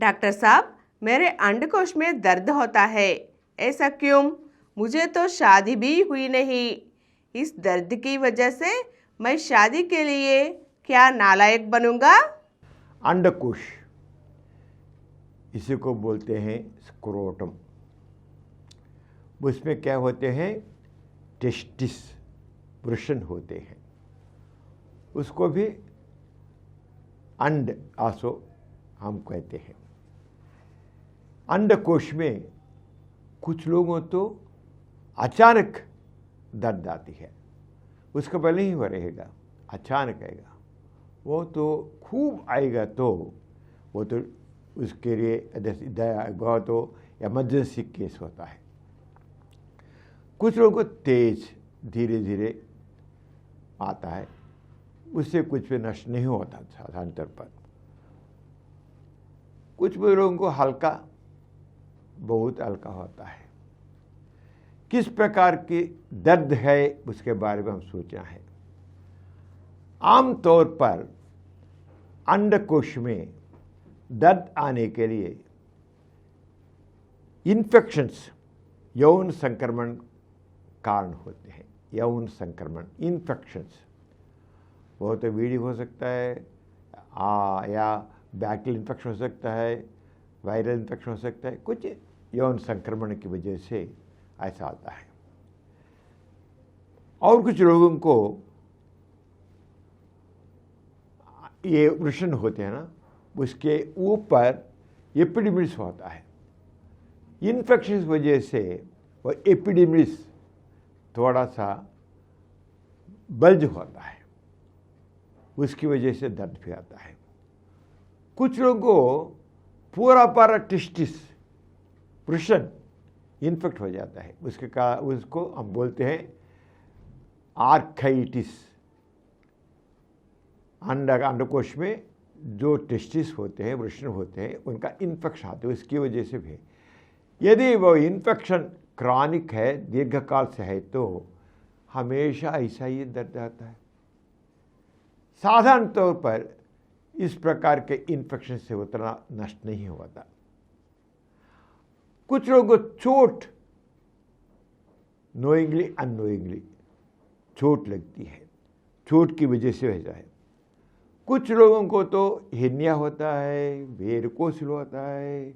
Doctor साहब, मेरे अंडकोश में दर्द होता है। ऐसा क्यों? मुझे तो शादी भी हुई नहीं। इस दर्द की वजह से मैं शादी के लिए क्या नालायक बनूंगा? अंडकोश, इसी को बोलते हैं स्क्रोटम। उसमें क्या होते हैं? टेस्टिस, वृषण होते हैं। उसको भी अंड आसो हम कहते हैं। अंडकोश में कुछ लोगों तो अचानक दर्द आती है, उसका पहले ही वो रहेगा, अचानक आएगा। वो तो खूब आएगा तो वो तो उसके लिए गो तो इमरजेंसी केस होता है। कुछ लोगों को तेज धीरे धीरे आता है, उससे कुछ भी नष्ट नहीं होता साधारण तौर पर। कुछ लोगों को हल्का, बहुत हल्का होता है। किस प्रकार की दर्द है उसके बारे में हम सोचना है। आमतौर पर अंडकोश में दर्द आने के लिए इन्फेक्शंस, यौन संक्रमण कारण होते हैं। यौन संक्रमण, इन्फेक्शंस, वो तो वीडी हो सकता है, या बैक्टीरियल इन्फेक्शन हो सकता है, वायरल इन्फेक्शन हो सकता है। कुछ यौन संक्रमण की वजह से ऐसा आता है। और कुछ लोगों को ये वृषण होते हैं ना, उसके ऊपर एपिडिमिस होता है। इन्फेक्शन की वजह से वो एपिडिमिस थोड़ा सा बल्ज होता है, उसकी वजह से दर्द भी आता है। कुछ लोगों को पूरा टेस्टिस, वृषण इन्फेक्ट हो जाता है, उसको हम बोलते हैं आर्थराइटिस। अंडकोश में जो टेस्टिस होते हैं, वृषण होते हैं, उनका इन्फेक्शन आते हैं, उसकी वजह से भी। यदि वो इन्फेक्शन क्रॉनिक है, दीर्घकाल से है, तो हमेशा ऐसा ही दर्द आता है। साधारण तौर पर इस प्रकार के इन्फेक्शन से उतना नष्ट नहीं होता। कुछ लोगों को चोट, नोइंगली अननोइंगली चोट लगती है, चोट की वजह से होता है। कुछ लोगों को तो हिर्निया होता है, वेरिकोसिल होता है,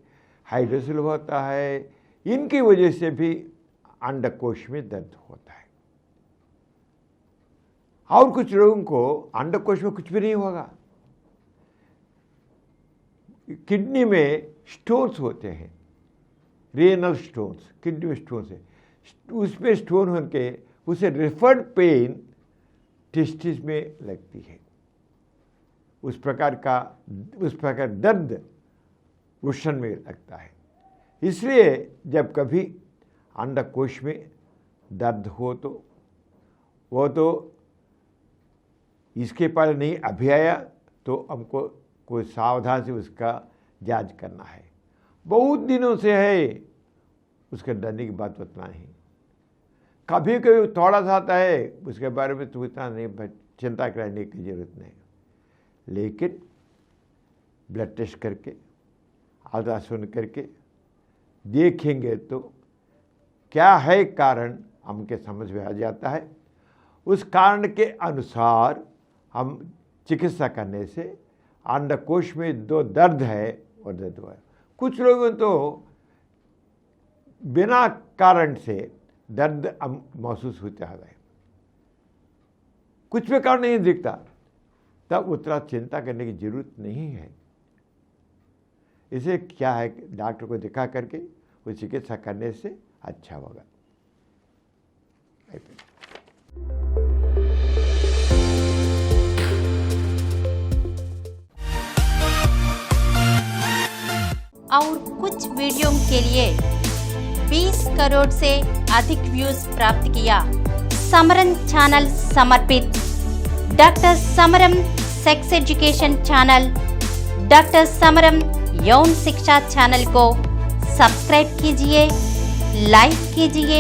हाइड्रोसिल होता है। इनकी वजह से भी अंडकोश में दर्द होता है। और कुछ लोगों को अंडकोश में कुछ भी नहीं होगा, किडनी में स्टोन्स होते हैं, रेनल स्टोन्स, किडनी में स्टोन्स है, उसमें स्टोन होने उसे रेफर्ड पेन टेस्टिस में लगती है। उस प्रकार दर्द वृषण में लगता है। इसलिए जब कभी अंडकोश में दर्द हो तो वो तो इसके पहले नहीं अभी आया, तो हमको कोई सावधान से उसका जांच करना है। बहुत दिनों से है, उसके डरने की बात उतना नहीं। कभी कभी थोड़ा सा आता है, उसके बारे में तो इतना नहीं चिंता करने की जरूरत नहीं। लेकिन ब्लड टेस्ट करके, अल्ट्रासाउंड करके देखेंगे तो क्या है कारण, हमके समझ में आ जाता है। उस कारण के अनुसार हम चिकित्सा करने से अंडकोश में जो दर्द है वो दर्द हुआ है। कुछ लोगों तो बिना कारण से दर्द महसूस होता है, कुछ भी कारण नहीं दिखता, तब उतना चिंता करने की जरूरत नहीं है। इसे क्या है, डॉक्टर को दिखा करके वो चिकित्सा करने से अच्छा होगा। और कुछ वीडियो के लिए 20 करोड़ से अधिक व्यूज प्राप्त किया। समरन चैनल समर्पित doctor समरम sex education channel, doctor समरम यौन शिक्षा चैनल को सब्सक्राइब कीजिए, लाइक कीजिए